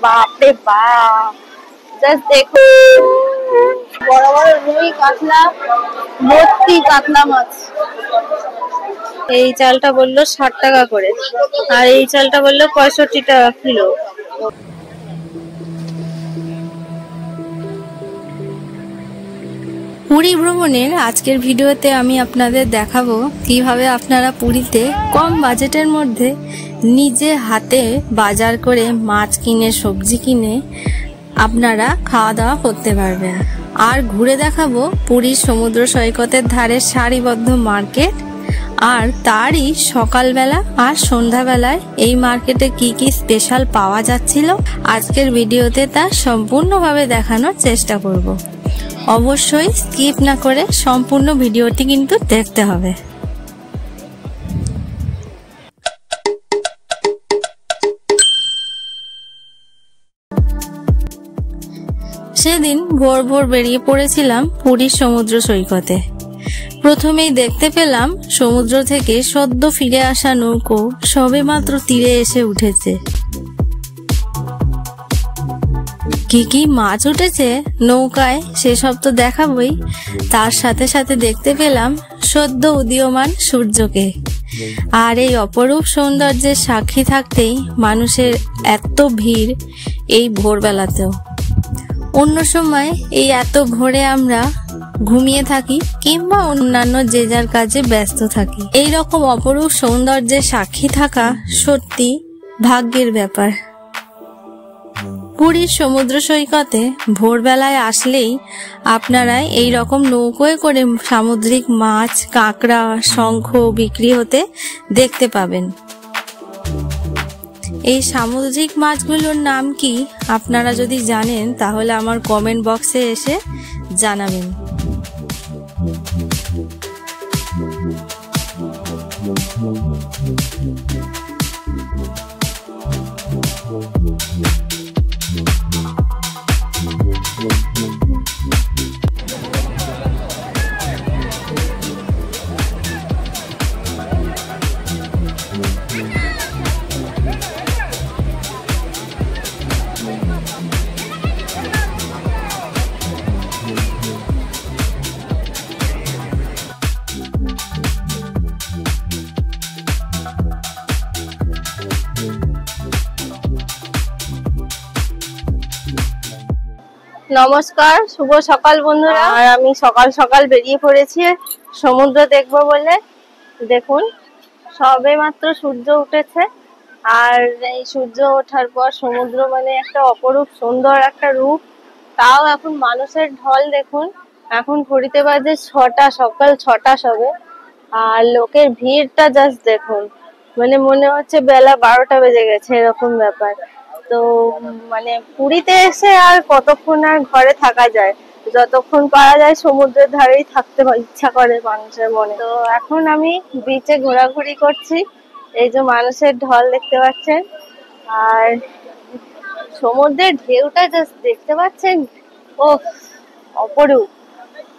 বাপ রে বাপ, জাস্ট দেখো বড় বড় রুই কাতলা, ভর্তি কাতলা মাছ। এই চালটা বললো 60 টাকা করে, আর এই চালটা বললো 65 টাকা কিলো। পুরী ভ্রমণের আজকের ভিডিওতে আমি আপনাদের দেখাবো কিভাবে আপনারা পুরীতে কম বাজেটের মধ্যে নিজে হাতে বাজার করে মাছ কিনে সবজি কিনে আপনারা খাওয়া দাওয়া করতে পারবেন। আর ঘুরে দেখাবো পুরীর সমুদ্র সৈকতের ধারে সারিবদ্ধ মার্কেট, আর তারই সকালবেলা আর সন্ধ্যাবেলায় এই মার্কেটে কি কি স্পেশাল পাওয়া যাচ্ছিল আজকের ভিডিওতে তা সম্পূর্ণভাবে দেখানোর চেষ্টা করব। অবশ্যই স্কিপ না করে সম্পূর্ণ ভিডিওটি কিন্তু দেখতে হবে। সেদিন ভোর ভোর বেরিয়ে পড়েছিলাম পুরীর সমুদ্র সৈকতে। প্রথমেই দেখতে পেলাম সমুদ্র থেকে সদ্য ফিরে আসা নৌকো সবেমাত্র তীরে এসে উঠেছে। কি কি মাছ উঠেছে নৌকায় সেসব তো দেখাবই, তার সাথে সাথে দেখতে পেলাম সদ্য উদীয়মান সূর্যকে। আর এই অপরূপ সৌন্দর্যের সাক্ষী থাকতেই মানুষের এত ভিড় এই ভোরবেলাতেও। অন্য সময় এই এত ভোরে আমরা ঘুমিয়ে থাকি কিংবা অন্যান্য যে যার কাজে ব্যস্ত থাকি। এই রকম অপরূপ সৌন্দর্যের সাক্ষী থাকা সত্যি ভাগ্যের ব্যাপার। পুরীর সমুদ্র সৈকতে ভোরবেলায় আসলেই আপনারা এই রকম নৌকোয় করে সামুদ্রিক মাছ, কাঁকড়া, শঙ্খ বিক্রি হতে দেখতে পাবেন। এই সামুদ্রিক মাছগুলোর নাম কি আপনারা যদি জানেন তাহলে আমার কমেন্ট বক্সে এসে জানাবেন। নমস্কার, শুভ সকাল বন্ধুরা। আর আমি সকাল সকাল বেরিয়ে পড়েছি সমুদ্র দেখবো বলে। দেখুন সবে মাত্র সূর্য উঠেছে, আর এই সূর্য ওঠার পর সমুদ্র মানে একটা অপরূপ সুন্দর একটা রূপ। তাও এখন মানুষের ঢল দেখুন, এখন ঘড়িতে বাজে 6টা, সকাল 6টা সবে, আর লোকের ভিড়টা জাস্ট দেখুন, মানে মনে হচ্ছে বেলা 12টা বেজে গেছে এরকম ব্যাপার। তো মানে পুরীতে এসে আর কতক্ষণ আর ঘরে থাকা যায়, যতক্ষণ পারা যায় সমুদ্রের ধারেই থাকতে ইচ্ছা করে মানুষের মনে। তো এখন আমি বিচে ঘোরাঘুরি করছি, এই যে মানুষের ঢল দেখতে পাচ্ছেন, আর সমুদ্রের ঢেউটা জাস্ট দেখতে পাচ্ছেন, ও অপরূপ।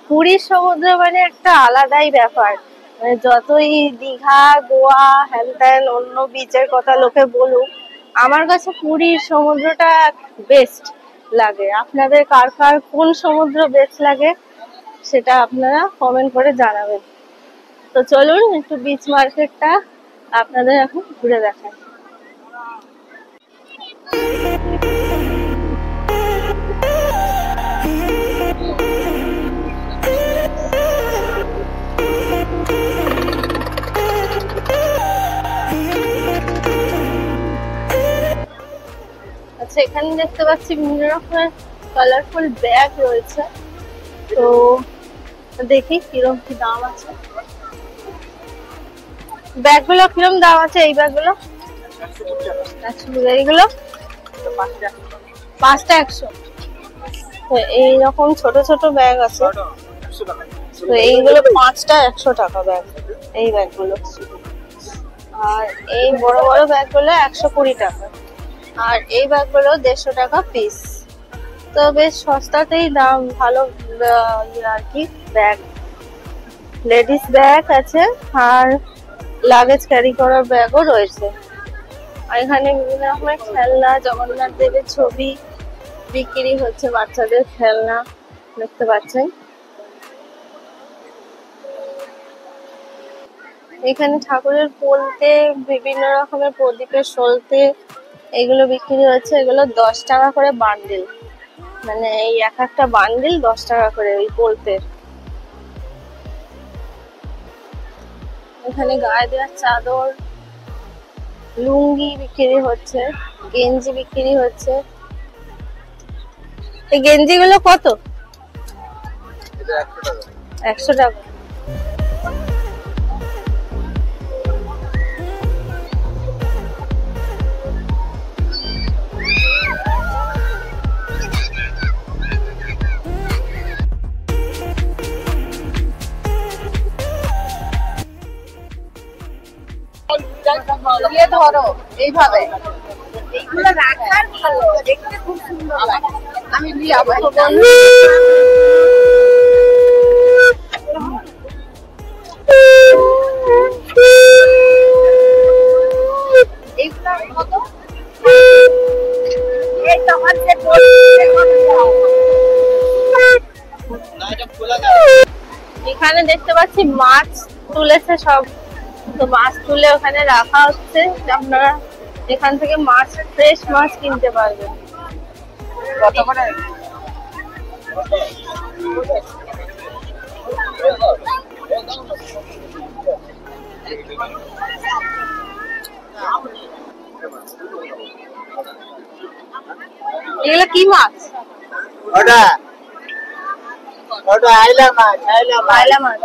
পুরীর সমুদ্র মানে একটা আলাদাই ব্যাপার। মানে যতই দীঘা, গোয়া, হ্যান ত্যান অন্য বিচের কথা লোকে বলুক, আমার কাছে পুরীর সমুদ্রটা বেস্ট লাগে। আপনাদের কার কার কোন সমুদ্র বেস্ট লাগে সেটা আপনারা কমেন্ট করে জানাবেন। তো চলুন একটু বিচ মার্কেটটা আপনাদের এখন ঘুরে দেখাই। আচ্ছা, এখানে দেখতে পাচ্ছি বিভিন্ন রকমের কালারফুল ব্যাগ রয়েছে, তো দেখি কিরকম কি দাম আছে। ব্যাগগুলো কিরকম দাম আছে? এই ব্যাগগুলো 100 এইগুলো 5টা 100। তো এইরকম ছোট ছোট ব্যাগ আছে, তো এইগুলো 5টা 100 টাকা ব্যাগ, এই ব্যাগগুলো। আর এই বড় বড় ব্যাগগুলো 120 টাকা, আর এই ব্যাগগুলো 150 টাকা পিস। তো বেশ সস্তাতেই দাম, ভালো আর কি ব্যাগ। লেডিস ব্যাগ আছে আর লাগেজ ক্যারি করার ব্যাগও রয়েছে। আর এখানে বিভিন্ন রকমের খেলনা, জগন্নাথ দেবের ছবি বিক্রি হচ্ছে, বাচ্চাদের খেলনা দেখতে পাচ্ছেন। এখানে ঠাকুরের পলতে, বিভিন্ন রকমের প্রদীপের সলতে এগুলো বিক্রি হচ্ছে। এগুলো 10 টাকা করে বান্ডিল, মানে এই এক একটা বান্ডিল 10 টাকা করে ওই পলতের। এখানে গায়ে দেওয়ার চাদর, লুঙ্গি বিক্রি হচ্ছে, গেঞ্জি বিক্রি হচ্ছে। এই গেঞ্জি গুলো কত? 100 টাকা। ধরো এইভাবে, এইগুলো রাখার ভালো, দেখতে খুব সুন্দর লাগে। আমি নিয়ে আবার এখানে দেখতে পাচ্ছি মাছ তুলেছে সব, তো মাছ তুলে ওখানে রাখা হচ্ছে। আপনারা এখান থেকে মাছ, ফ্রেশ মাছ কিনতে পারবেন। কত করে? এগুলো কি মাছ? ওটা আইলা মাছ। আইলা মাছ।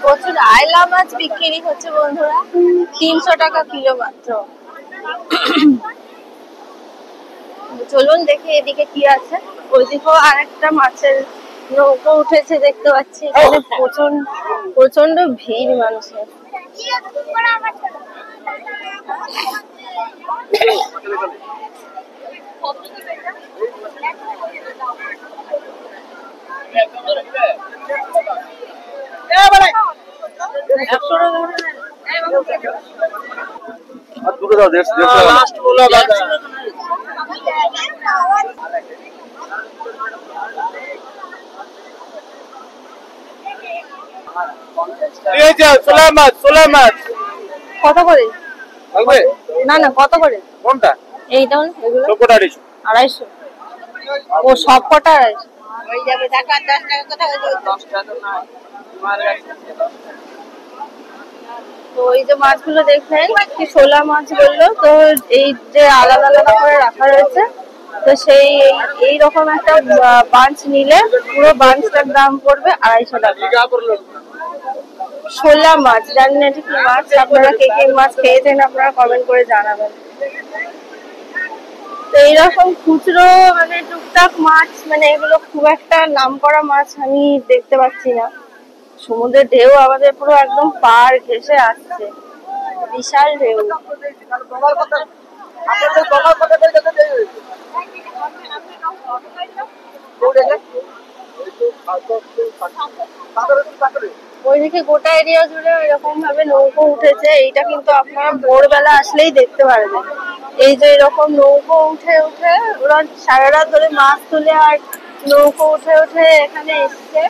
প্রচুর আইলা মাছ বিক্রি হচ্ছে বন্ধুরা, 300 টাকা কিলো মাত্র। চলুন দেখি এদিকে কি আছে। ওইদিকেও আরেকটা মাছের নৌকো উঠেছে দেখতে পাচ্ছি। এখানে প্রচন্ড ভিড় মানুষের। কত করে? না না, কত করে কোনটা? এইটা এগুলো 250। ও সব কটা 250? ওই যাবে 10 টাকা কথা, 10 টাকা না তো এই যে মাছগুলো দেখলেন কি শোলা মাছ বললো, তো এই যে আলাদা আলাদা করে রাখা রয়েছে, তো সেই এইরকম একটা বাঞ্চ নিলে পুরো বাঞ্চটার দাম পড়বে 250 টাকা। শোলা মাছ, জানেন এটা কি মাছ? আপনারা কে কে মাছ খেয়েছেন আপনারা কমেন্ট করে জানাবেন। তো এইরকম খুচরো মানে টুকটাক মাছ, মানে এগুলো খুব একটা নাম করা মাছ আমি দেখতে পাচ্ছি না। সমুদ্রের ঢেউ আমাদের পুরো একদম পাড় ঘেঁষে আসছে, বিশাল ঢেউ। ওইদিকে গোটা এরিয়া জুড়ে এরকম ভাবে নৌকো উঠেছে। এইটা কিন্তু আপনারা ভোরবেলা আসলেই দেখতে পারবেন। এই যে এরকম নৌকো উঠে উঠে ওরা সারা রাত ধরে মাছ তুলে, আর নৌকো উঠে উঠে এখানে এসছে,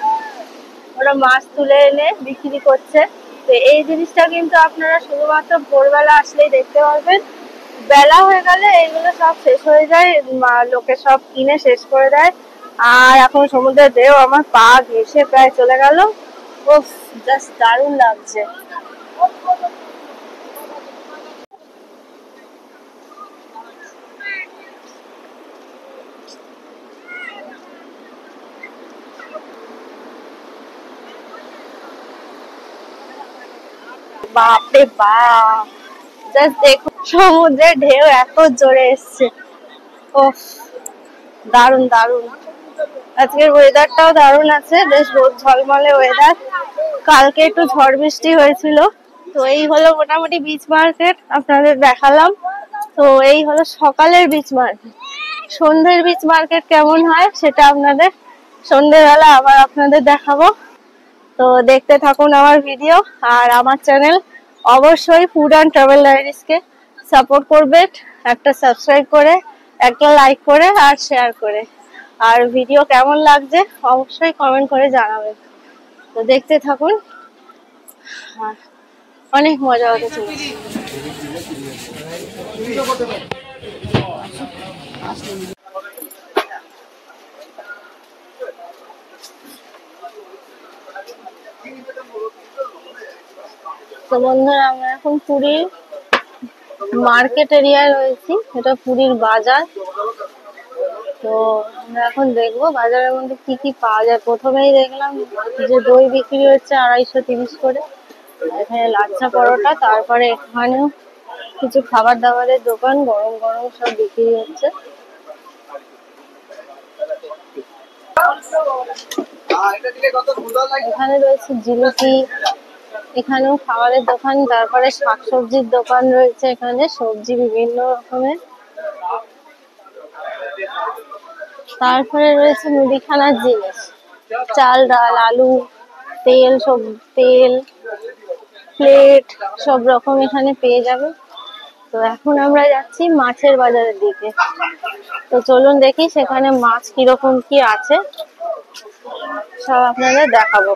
ওরা মাছ তুলে এনে বিক্রি করছে। তো এই জিনিসটা কিন্তু আপনারা শুধুমাত্র ভোরবেলা আসলেই দেখতে পারবেন। বেলা হয়ে গেলে এইগুলো সব শেষ হয়ে যায়, লোকে সব কিনে শেষ করে দেয়। আর এখন সমুদ্রের ঢেউ আমার পা ঘেঁষে প্রায় চলে গেল। উফ, জাস্ট দারুণ লাগছে। বাপরে বাপ, জাস্ট দেখো সমুদ্রের ঢেউ এত জোরে এসছে। উফ, দারুণ দারুণ। আজকের ওয়েদারটাও দারুণ আছে, বেশ রোদ ঝলমলে ওয়েদার। কালকে একটু ঝড় বৃষ্টি হয়েছিল। তো এই হলো মোটামুটি বিচ মার্কেট, আপনাদের দেখালাম। তো এই হলো সকালের বিচ মার্কেট। সন্ধ্যের বিচ মার্কেট কেমন হয় সেটা আপনাদের সন্ধ্যেবেলা আবার আপনাদের দেখাবো। তো দেখতে থাকুন আমার ভিডিও, আর আমার চ্যানেল অবশ্যই food and travel diaries K support করবে, একটা সাবস্ক্রাইব করে, একটা লাইক করে আর শেয়ার করে। আর ভিডিও কেমন লাগছে অবশ্যই কমেন্ট করে জানাবেন। তো দেখতে থাকুন, অনেক মজা হতে চলেছে। তো বন্ধুরা, আমরা এখন পুরীর মার্কেট এরিয়ায় রয়েছি। এটা পুরীর বাজার। তো আমরা এখন দেখবো বাজারের মধ্যে কি কি পাওয়া যায়। প্রথমেই দেখলাম যে দই বিক্রি হচ্ছে 250-30 করে, এখানে লাচ্ছা পরোটা, তারপরে এখানেও কিছু খাবার দাবারের দোকান, গরম গরম সব বিক্রি হচ্ছে। এখানে রয়েছে জিলিপি, এখানেও খাবারের দোকান, তারপরে শাকসবজির দোকান রয়েছে, এখানে সবজি বিভিন্ন রকমের। তারপরে রয়েছে মুদিখানার জিনিস, চাল ডাল আলু তেল, সব তেল প্লেট সব রকম এখানে পেয়ে যাবে। তো এখন আমরা যাচ্ছি মাছের বাজারের দিকে। তো চলুন দেখি সেখানে মাছ কিরকম কি আছে, সব আপনাদের দেখাবো।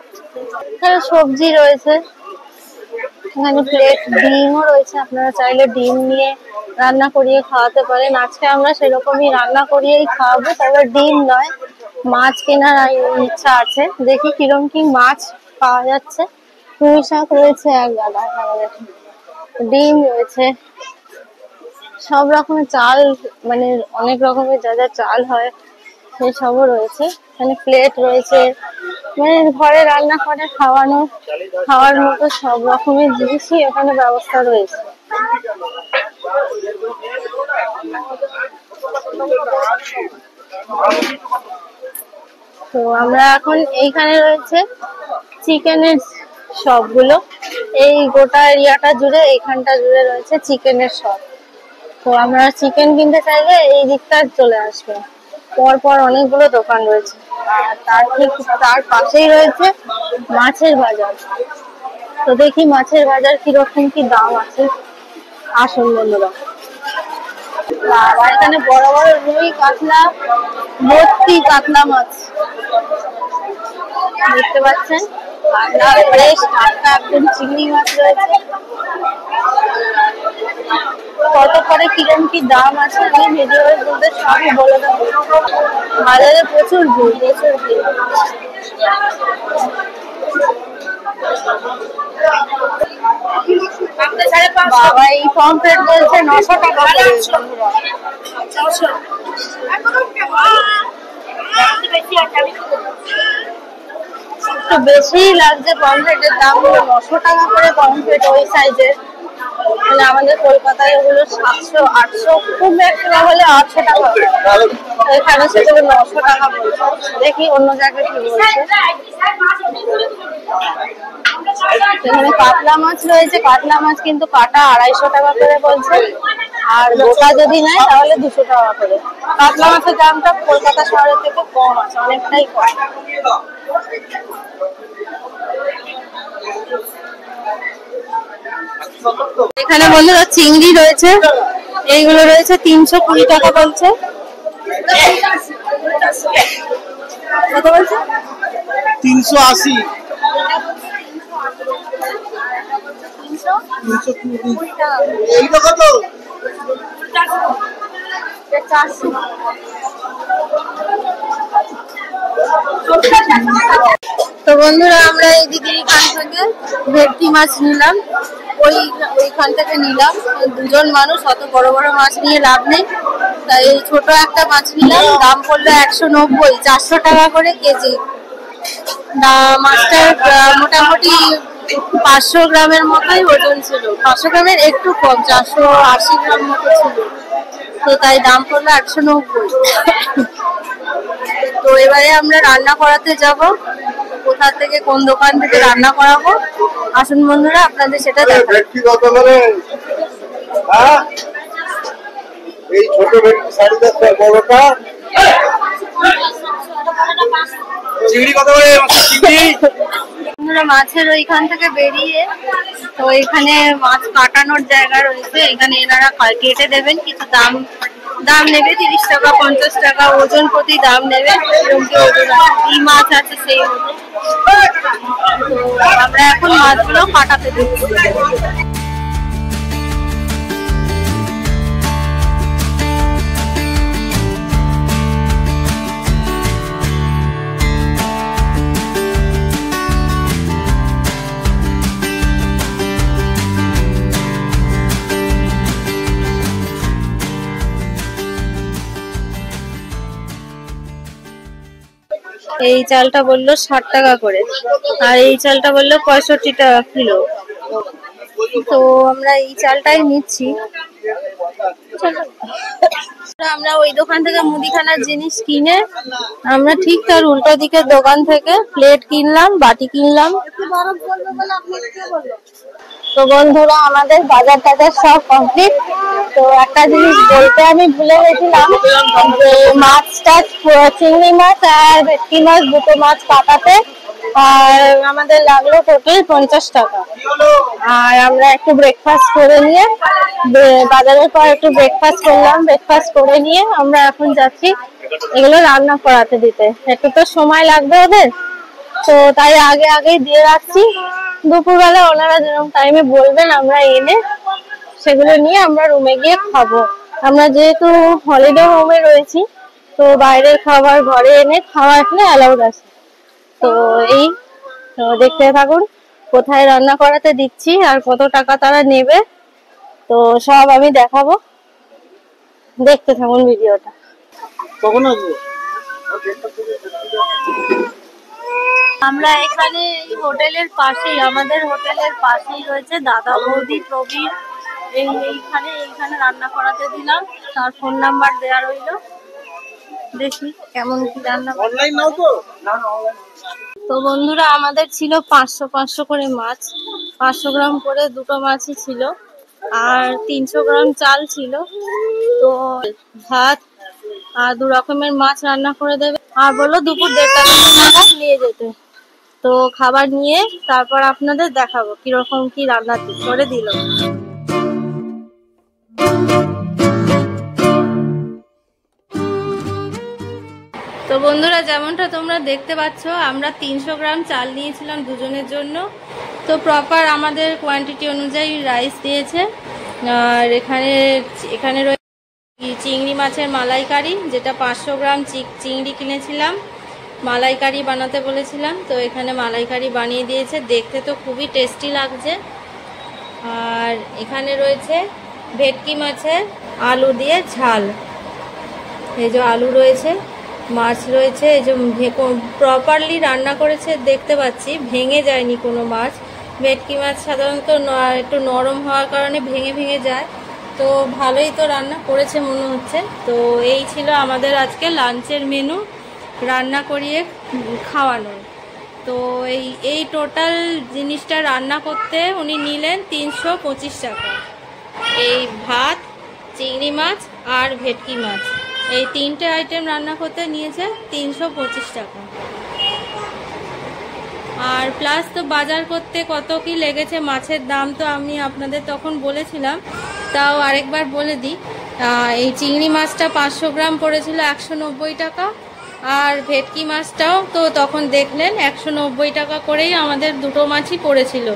এখানে সবজি রয়েছে, এখানে প্লেট, ডিমও রয়েছে, আপনারা চাইলে ডিম নিয়ে রান্না করিয়ে খাওয়াতে পারেন। আজকে আমরা সেরকমই রান্না করিয়েই খাওয়াবো, তবে ডিম নয়, মাছ কেনার ইচ্ছা আছে। দেখি কিরকম কি মাছ পাওয়া যাচ্ছে। পুঁই শাক রয়েছে এক গাদা, ডিম রয়েছে, সব রকমের চাল, মানে অনেক রকমের যা যা চাল হয় সেই সবও রয়েছে। এখানে প্লেট রয়েছে, মানে ঘরে রান্না করে খাওয়ার মতো সব রকমের জিনিসই এখানে ব্যবস্থা রয়েছে। তো আমরা এখন এইখানে রয়েছে চিকেনের শপগুলো, এই গোটা এরিয়াটা জুড়ে, এইখানটা জুড়ে রয়েছে চিকেনের শপ। তো আমরা চিকেন কিনতে চাইলে এই দিকটা চলে আসবে, পরপর অনেকগুলো দোকান রয়েছে। আর তার পাশেই রয়েছে মাছের বাজার। তো দেখি মাছের বাজার কিরকম কি দাম আছে, আসুন বন্ধুরা। আর এখানে বড় বড় রুই কাতলা, ভর্তি কাতলা মাছ দেখতে পাচ্ছেন, ফ্রেশ টাটকা একদম চিংড়ি মাছ রয়েছে। কত করে কিরকম কি দাম আছে আমি ভিডিওর মধ্যে সবই বলে দেবো। বাজারে প্রচুর ভিড়, প্রচুর ভিড়। বাবা, এই পমফ্রেট বলছে 900 টাকা করে। একটু বেশিই লাগছে পমফ্রেটের দাম, 900 টাকা করে পমফ্রেট ওই সাইজের। মানে আমাদের কলকাতায় ওগুলো 700-800, খুব ম্যাক্সিমাম হলে 800 টাকা। এখানে সেগুলো 900 টাকা বলছে। দেখি অন্য জায়গায় কি বলছে। এখানে কাতলা মাছ রয়েছে, কাতলা মাছ কিন্তু কাটা 250 টাকা করে বলছে, আর গোটা যদি নেয় তাহলে 200 টাকা করে। কাতলা মাছের দামটা কলকাতা শহরের থেকে কম আছে, অনেকটাই কম। এখানে বন্ধুরা চিংড়ি রয়েছে, এইগুলো রয়েছে 320 টাকা বলছে। কত বলছে? 380। এইটা কত? 400। তো বন্ধুরা, আমরা এই দিদির এখান থেকে ভেটকি মাছ নিলাম, ওইখান থেকে নিলাম। দুজন মানুষ, অত বড় বড় মাছ নিয়ে লাভ নেই, তাই ছোট একটা মাছ নিলাম। দাম পড়লো 190, 400 টাকা করে কেজি। মাছটার মোটামুটি 500 গ্রামের মতোই ওজন ছিল, 500 গ্রামের একটু কম, 480 গ্রাম মতো ছিল। তো তাই দাম পড়লো 190। তো এবারে আমরা রান্না করাতে যাব, কোথা থেকে কোন দোকান থেকে রান্না করাবো আসুন বন্ধুরা আপনাদের সেটা দেখাবো। এই ছোট ভেটকি 450, বড়টা চিংড়ি কত করে? চিংড়ি বন্ধুরা মাছের ওইখান থেকে বেরিয়ে তো এখানে মাছ কাটানোর জায়গা রয়েছে, এখানে এনারা কেটে দেবেন, কিছু দাম নেবে 30 টাকা 50 টাকা ওজন প্রতি দাম নেবে। কি মাছ আছে সেই মতো। তো আমরা এখন মাছগুলো কাটাতে দিচ্ছি। এই চালটা বললো 60 টাকা করে, আর এই চালটা বললো 65 টাকা কিলো। তো আমরা এই চালটাই নিচ্ছি। আমরা ওই দোকান থেকে মুদিখানার জিনিস কিনে আমরা ঠিক তার উল্টো দিকের দোকান থেকে প্লেট কিনলাম, বাটি কিনলাম। তো বন্ধুরা আমাদের বাজার টাজার সব কমপ্লিট। তো একটা জিনিস বলতে আমি ভুলে গেছিলাম যে মাছটা চিংড়ি মাছ আর ভেটকি মাছ দুটো মাছ কাটাতে, আর আমাদের লাগলো টোটাল 50 টাকা। আর আমরা একটু ব্রেকফাস্ট করে নিয়ে বাজারের পর একটু ব্রেকফাস্ট করলাম, ব্রেকফাস্ট করে নিয়ে আমরা এখন যাচ্ছি এগুলো রান্না করাতে দিতে। একটু তো সময় লাগবে ওদের, তো তাই আগেই দিয়ে রাখছি। দুপুরবেলা ওনারা যেরকম টাইমে বলবেন আমরা এনে সেগুলো নিয়ে আমরা রুমে গিয়ে খাবো। আমরা যেহেতু হলিডে হোমে রয়েছি তো বাইরের খাবার ঘরে এনে খাওয়া এখানে অ্যালাউড আছে। তো এই দেখতে থাকুন কোথায় রান্না করাতে দিচ্ছি আর কত টাকা তারা নেবে, তো সব আমি দেখাবো, দেখতে থাকুন ভিডিওটা। কখন আসবো? আমরা এখানে এই হোটেলের পাশেই, আমাদের হোটেলের পাশেই রয়েছে দাদা বৌদি প্রবীর, এইখানে রান্না করাতে দিলাম। তার ফোন নাম্বার দেওয়া রইলো, দেখি কেমন কি রান্না। অনলাইন নাও তো? না অনলাইন। তো বন্ধুরা আমাদের ছিল 500 করে মাছ, 500 গ্রাম করে দুটো মাছই ছিল, আর 300 গ্রাম চাল ছিল। তো ভাত আর 2 রকমের মাছ রান্না করে দেবে, আর বললো দুপুর 1:30 টাকা নিয়ে যেতে। তো খাবার নিয়ে তারপর আপনাদের দেখাবো কিরকম কি রান্না করে দিল। তো বন্ধুরা যেমনটা তোমরা দেখতে পাচ্ছ আমরা 300 গ্রাম চাল নিয়েছিলাম দুজনের জন্য। তো প্রপার আমাদের কোয়ান্টিটি অনুযায়ী রাইস দিয়েছে। আর এখানে রয়েছে চিংড়ি মাছের মালাইকারি, যেটা 500 গ্রাম চিংড়ি কিনেছিলাম, মালাইকারি বানাতে বলেছিলাম। তো এখানে মালাইকারি বানিয়ে দিয়েছে, দেখতে তো খুবই টেস্টি লাগছে। আর এখানে রয়েছে ভেটকি মাছের আলু দিয়ে ঝাল, এই যে আলু রয়েছে, মাছ রয়েছে, এই যে প্রপারলি রান্না করেছে দেখতে পাচ্ছি, ভেঙে যায়নি কোনো মাছ। ভেটকি মাছ সাধারণত একটু নরম হওয়ার কারণে ভেঙে যায়, তো ভালোই তো রান্না করেছে মনে হচ্ছে। তো এই ছিল আমাদের আজকে লাঞ্চের মেনু, রান্না করিয়ে খাওয়ানোর। তো এই টোটাল জিনিসটা রান্না করতে উনি নিলেন 325 টাকা। এই ভাত, চিংড়ি মাছ আর ভেটকি মাছ, এই 3টে আইটেম রান্না করতে নিয়েছে 325 টাকা। আর প্লাস তো বাজার করতে কত কি লেগেছে, মাছের দাম তো আমি আপনাদের তখন বলেছিলাম, তাও আরেকবার বলে দিই। এই চিংড়ি মাছটা 500 গ্রাম পড়েছিল 190 টাকা, আর ভেটকি মাছটাও তো তখন দেখলেন 190 টাকা করেই আমাদের দুটো মাছই পড়েছিল।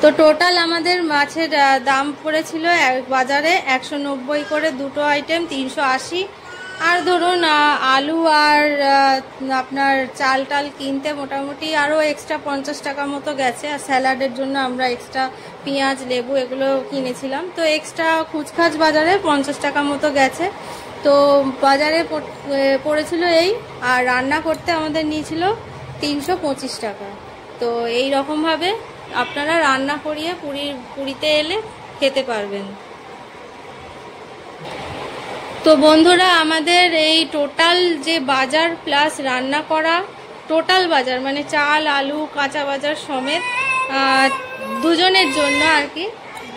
তো টোটাল আমাদের মাছের দাম পড়েছিল বাজারে 190 করে দুটো আইটেম 380। আর ধরুন আলু আর আপনার চাল টাল কিনতে মোটামুটি আরও এক্সট্রা 50 টাকা মতো গেছে। আর স্যালাডের জন্য আমরা এক্সট্রা পেঁয়াজ লেবু এগুলো কিনেছিলাম, তো এক্সট্রা খুচখাচ বাজারে 50 টাকা মতো গেছে। তো বাজারে পড়েছিল এই, আর রান্না করতে আমাদের নিয়েছিল 325 টাকা। তো এই রকমভাবে আপনারা রান্না করিয়ে পুরীতে এলে খেতে পারবেন। তো বন্ধুরা আমাদের এই টোটাল যে বাজার প্লাস রান্না করা টোটাল বাজার, মানে চাল আলু কাঁচা বাজার সমেত দুজনের জন্য আর কি,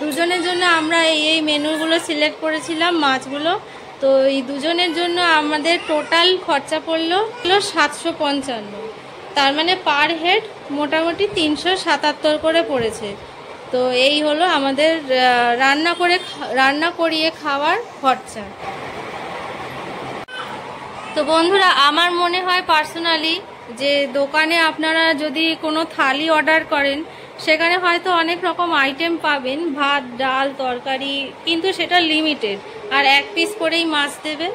দুজনের জন্য আমরা এই মেনুগুলো সিলেক্ট করেছিলাম মাছগুলো। তো এই দুজনের জন্য আমাদের টোটাল খরচা পড়লো 755। তার মানে পার হেড মোটামুটি 377 করে পড়েছে। তো এই হলো আমাদের রান্না করিয়ে খাওয়ার খরচা। তো বন্ধুরা, আমার মনে হয় পার্সোনালি যে দোকানে আপনারা যদি কোনো থালি অর্ডার করেন সেখানে হয়তো অনেক রকম আইটেম পাবেন, ভাত, ডাল, তরকারি, কিন্তু সেটা লিমিটেড। আর 1 পিস করেই মাছ দেবে,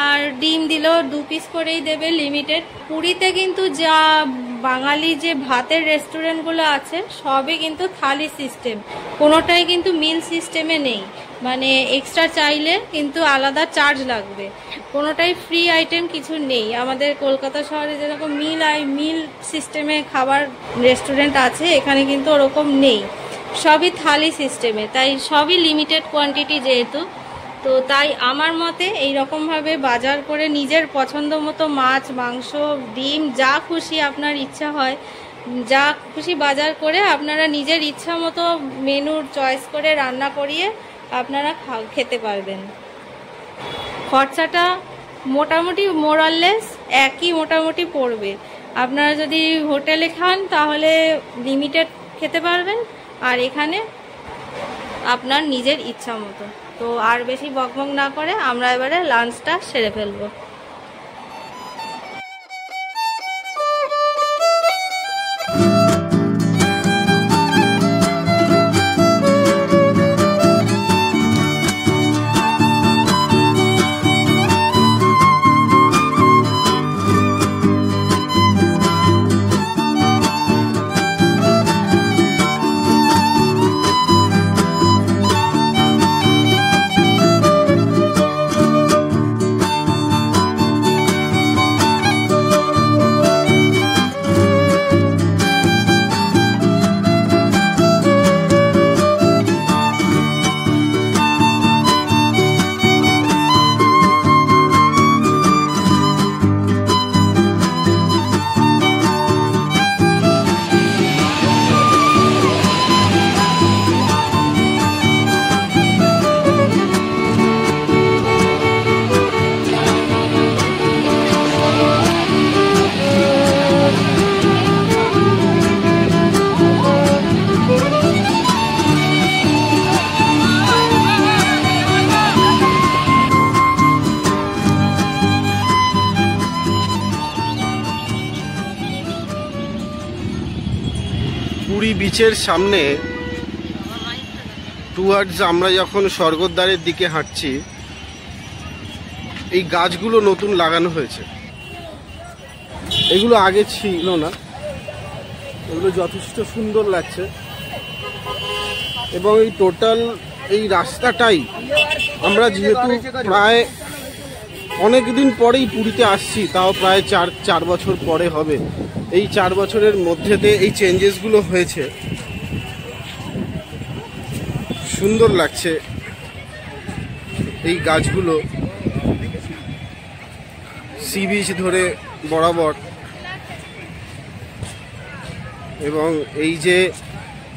আর ডিম দিলেও 2 পিস করেই দেবে, লিমিটেড। পুরীতে কিন্তু যা বাঙালি যে ভাতের রেস্টুরেন্টগুলো আছে সবই কিন্তু থালি সিস্টেম, কোনোটাই কিন্তু মিল সিস্টেমে নেই। মানে এক্সট্রা চাইলে কিন্তু আলাদা চার্জ লাগবে, কোনোটাই ফ্রি আইটেম কিছু নেই। আমাদের কলকাতা শহরে যেরকম মিল সিস্টেমে খাবার রেস্টুরেন্ট আছে, এখানে কিন্তু ওরকম নেই, সবই থালি সিস্টেমে। তাই সবই লিমিটেড কোয়ান্টিটি যেহেতু, তো তাই আমার মতে এইরকমভাবে বাজার করে নিজের পছন্দ মতো মাছ, মাংস, ডিম যা খুশি আপনার ইচ্ছা হয়, যা খুশি বাজার করে আপনারা নিজের ইচ্ছা মতো মেনুর চয়েস করে রান্না করিয়ে আপনারা খেতে পারবেন। খরচাটা মোটামুটি মোরাললেস একই মোটামুটি পড়বে। আপনারা যদি হোটেলে খান তাহলে লিমিটেড খেতে পারবেন, আর এখানে আপনার নিজের ইচ্ছা মতো। তো আর বেশি বকবক না করে আমরা এবারে লাঞ্চটা সেরে ফেলবো। পুরী বিচের সামনে টুয়ার্ডস আমরা যখন স্বর্গদ্বারের দিকে হাঁটছি, এই গাছগুলো নতুন লাগানো হয়েছে, এগুলো আগে ছিল না। এগুলো যথেষ্ট সুন্দর লাগছে, এবং এই টোটাল এই রাস্তাটাই আমরা যেহেতু প্রায় অনেক দিন পরেই পুরীতে আসছি, তাও প্রায় চার বছর পরে হবে, এই 4 বছরের মধ্যেতে এই চেঞ্জেসগুলো হয়েছে। সুন্দর লাগছে এই গাছগুলো সি বিচ ধরে বরাবর, এবং এই যে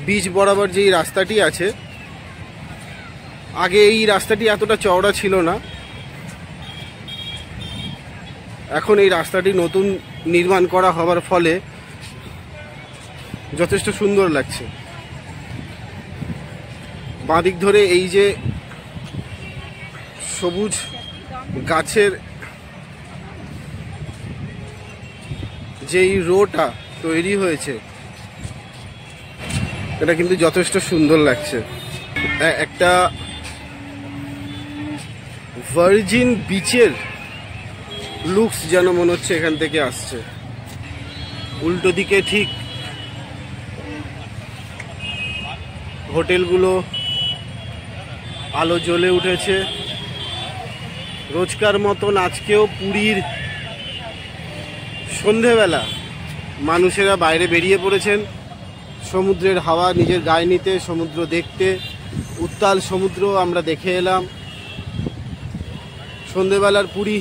বিচ বরাবর যেই রাস্তাটি আছে, আগে এই রাস্তাটি এতটা চওড়া ছিল না, এখন এই রাস্তাটি নতুন নির্মাণ করা হওয়ার ফলে যথেষ্ট সুন্দর লাগছে। বাঁদিক ধরে এই যে সবুজ গাছের যেই রোটা তৈরি হয়েছে, এটা কিন্তু যথেষ্ট সুন্দর লাগছে। একটা ভার্জিন বিচের লুকস যেন মনে হচ্ছে এখান থেকে আসছে। উল্টো দিকে ঠিক হোটেলগুলো আলো জ্বলে উঠেছে। রোজকার মতন আজকেও পুরীর সন্ধেবেলা মানুষেরা বাইরে বেরিয়ে পড়েছেন সমুদ্রের হাওয়া নিজের গায়ে নিতে, সমুদ্র দেখতে। উত্তাল সমুদ্র আমরা দেখে এলাম। সন্ধেবেলার পুরী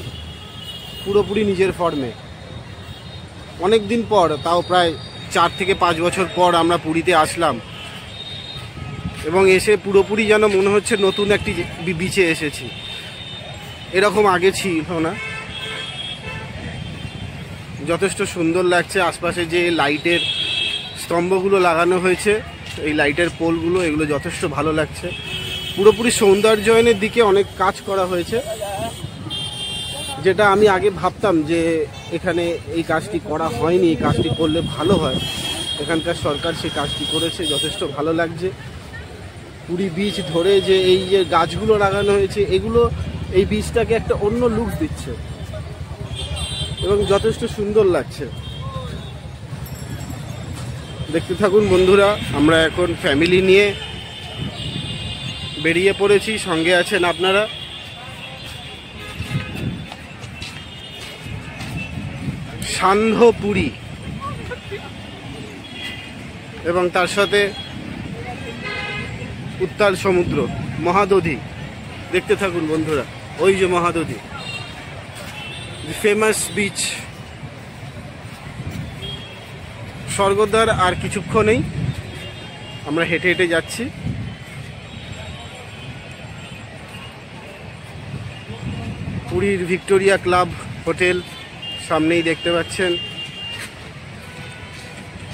পুরোপুরি নিজের ফর্মে। অনেক দিন পর, তাও প্রায় 4 থেকে 5 বছর পর আমরা পুরীতে আসলাম, এবং এসে পুরোপুরি যেন মনে হচ্ছে নতুন একটি বিচে এসেছি। এরকম আগে ছিল না। যথেষ্ট সুন্দর লাগছে। আশপাশে যে লাইটের স্তম্ভগুলো লাগানো হয়েছে, এই লাইটের পোলগুলো, এগুলো যথেষ্ট ভালো লাগছে। পুরোপুরি সৌন্দর্যায়নের দিকে অনেক কাজ করা হয়েছে, যেটা আমি আগে ভাবতাম যে এখানে এই কাজটি করা হয়নি, এই কাজটি করলে ভালো হয়। এখানকার সরকার সেই কাজটি করেছে, যথেষ্ট ভালো লাগছে। পুরী বিচ ধরে যে এই যে গাছগুলো লাগানো হয়েছে, এগুলো এই বিচটাকে একটা অন্য লুক দিচ্ছে এবং যথেষ্ট সুন্দর লাগছে। দেখতে থাকুন বন্ধুরা, আমরা এখন ফ্যামিলি নিয়ে বেরিয়ে পড়েছি, সঙ্গে আছেন আপনারা। সান্ধ্য পুরী এবং তার সাথে উত্তাল সমুদ্র, মহাদধি। দেখতে থাকুন বন্ধুরা, ওই যে মহাদধি, ফেমাস বিচ। স্বর্গদ্বার আর কিছুক্ষণেই, আমরা হেঁটে হেঁটে যাচ্ছি। পুরীর ভিক্টোরিয়া ক্লাব হোটেল সামনেই দেখতে পাচ্ছেন।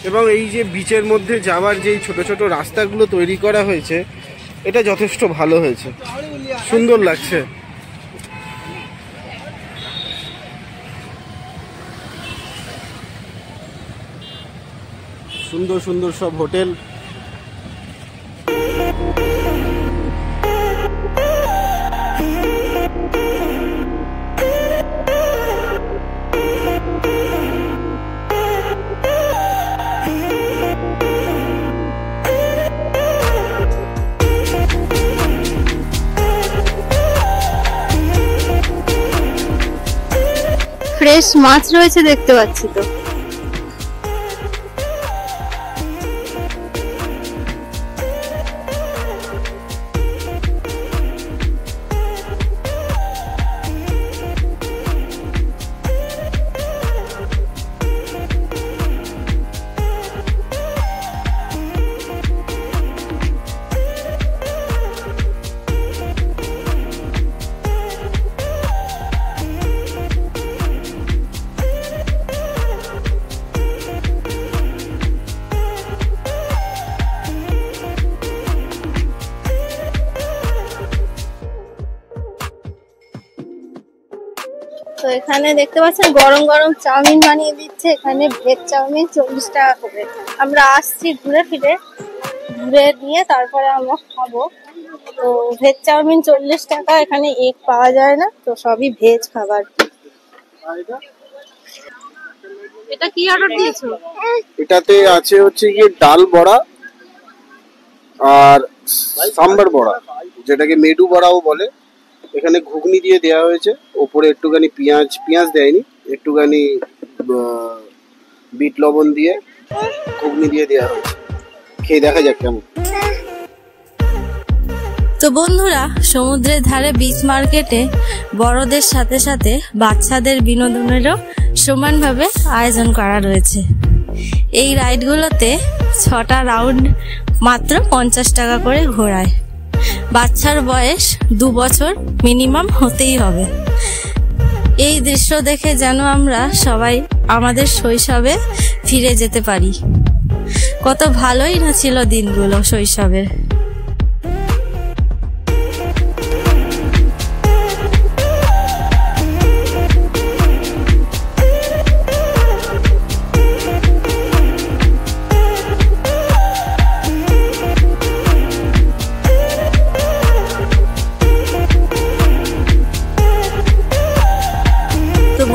এবং এই যে বিচের মধ্যে যাওয়ার যেই ছোট ছোট রাস্তাগুলো তৈরি করা হয়েছে, এটা যথেষ্ট ভালো হয়েছে, সুন্দর লাগছে। সুন্দর সুন্দর সব হোটেল। ফ্রেশ মাছ রয়েছে দেখতে পাচ্ছি তো। তো এখানে দেখতে পাচ্ছেন গরম গরম চাউমিন বানিয়ে দিচ্ছে। এখানে ভেজ চাউমিন 40 টাকা করে। আমরা আসছি ঘুরে ফিরে, ঘুরে নিয়ে তারপরে আমরা খাবো। তো ভেজ চাউমিন 40 টাকা, এখানে এগ পাওয়া যায় না, তো সবই ভেজ খাবার। এটা কি অর্ডার দিয়েছো? এটাতে আছে হচ্ছে গিয়ে ডাল বড়া আর সাম্বার বড়া, যেটাকে মেডু বড়াও বলে। এখানে ঘুগনি দিয়ে দেওয়া হয়েছে, ওপরে একটুখানি পেঁয়াজ দেয়নি, একটুখানি বিট লবণ দিয়ে ঘুগনি দিয়ে দেওয়া হয়েছে। খেয়ে দেখা যাক কেমন। তো বন্ধুরা, সমুদ্রের ধারে বিচ মার্কেটে বড়দের সাথে সাথে বাচ্চাদের বিনোদনেরও সমানভাবে আয়োজন করা রয়েছে। এই রাইডগুলোতে 6টা রাউন্ড মাত্র 50 টাকা করে ঘোরায়। বাচ্চার বয়স 2 বছর মিনিমাম হতেই হবে। এই দৃশ্য দেখে যেন আমরা সবাই আমাদের শৈশবে ফিরে যেতে পারি। কত ভালোই না ছিল দিনগুলো শৈশবের।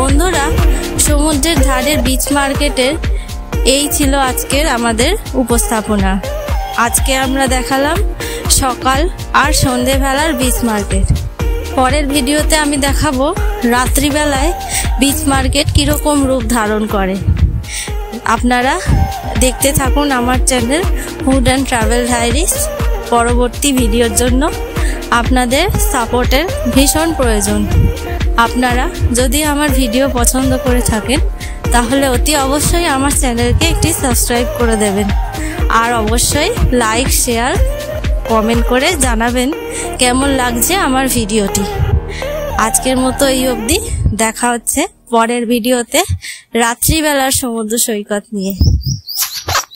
বন্ধুরা, সমুদ্রের ধারের বিচ মার্কেটের এই ছিল আজকের আমাদের উপস্থাপনা। আজকে আমরা দেখালাম সকাল আর সন্ধেবেলার বিচ মার্কেট। পরের ভিডিওতে আমি দেখাবো রাত্রিবেলায় বিচ মার্কেট কিরকম রূপ ধারণ করে। আপনারা দেখতে থাকুন আমার channel food and travel diaries. পরবর্তী ভিডিওর জন্য আপনাদের সাপোর্টের ভীষণ প্রয়োজন। আপনারা যদি আমার ভিডিও পছন্দ করে থাকেন তাহলে অতি অবশ্যই আমার চ্যানেলকে একটি সাবস্ক্রাইব করে দেবেন। আর অবশ্যই লাইক, শেয়ার, কমেন্ট করে জানাবেন কেমন লাগছে আমার ভিডিওটি। আজকের মতো এই অবধি, দেখা হচ্ছে পরের ভিডিওতে রাত্রিবেলার সমুদ্র সৈকত নিয়ে।